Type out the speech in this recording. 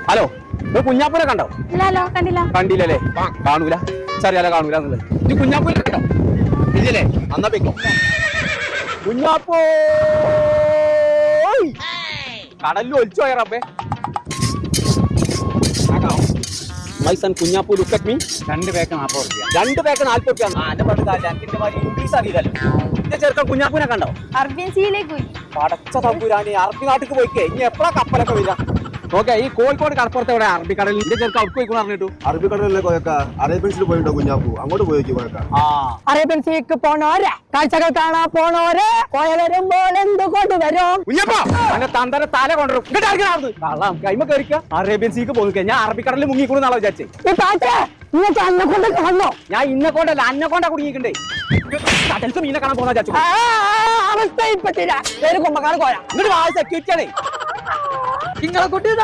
Hello കുഞ്ഞാപ്പൂനെ കണ്ടോ? കണ്ടില്ലല്ലേ? കാണൂല, ചെറിയാലോ കാണൂല എന്നുള്ളത്. ഇത് കുഞ്ഞാപ്പൂനെ കണ്ടോ? ഇല്ലല്ലേ? അന്നാ വെക്കോ കുഞ്ഞാപ്പൂ കടലിൽ ഒലിച്ചു പോയ റബ്ബേ. My son Kunjappu look at me. 2 pack 40 രൂപ. 2 പാക്ക് 40 രൂപ. എന്റെ പറഞ്ഞ ഇംഗ്ലീഷ് അറിയില്ലല്ലോ. എന്റെ ചെറുക്കൻ കുഞ്ഞാപ്പൂനെ കണ്ടോ? അറബിയൻ സീയിലേക്ക് പോയി. പടച്ച തമ്പുരാനെ, അറബി നാട്ടിക്ക് പോയിക്കേ. ഇനി എപ്പോഴാ കപ്പലൊക്കെ വരിക? ഓക്കെ, ഈ കോഴിക്കോട് കടപ്പുറത്ത് എവിടെ അറബിക്കടലിൽ? എന്റെ ചെറുക്കൻ അവിടെ പോയിക്കോന്ന് പറഞ്ഞിട്ടു. അറബിക്കടലിലെ കോയക്ക അറേബ്യൻസിൽ പോയിട്ടോ കുഞ്ഞാപ്പൂ? അങ്ങോട്ട് പോയേക്ക് കോയക്ക. അറേബ്യൻ സീക്ക് പോണോരെ, കാഴ്ചകൾ കാണാൻ പോണോരെ, കോയ വരുമ്പോൾ എന്തുകൊണ്ട് വരും? കുഞ്ഞപ്പാ അങ്ങനെ തന്തര തല കൊണ്ടുവരും. കൈമ കയറിക്ക. അറേബ്യൻ സീക്ക് പോകുക. ഞാൻ അറബിക്കടലിൽ മുങ്ങിക്കൂടും നാളെ വിചാരിച്ചേ. നിങ്ങൾക്ക് അന്നെ കൊണ്ട് കാണോ? ഞാൻ ഇന്നെ കൊണ്ടല്ല, അന്നെ കൊണ്ടാ കുടുങ്ങിക്കണ്ടേ. കടൽക്ക് മീനെ കാണാൻ പോകുന്ന വിചാരിച്ചു. അവസ്ഥ ഇപ്പത്തില്ല. പേര് കുമ്പക്കാട് കോയ. ഇങ്ങോട്ട് സെക്യൂരിറ്റി ആണേ. നിങ്ങളെ കുട്ടി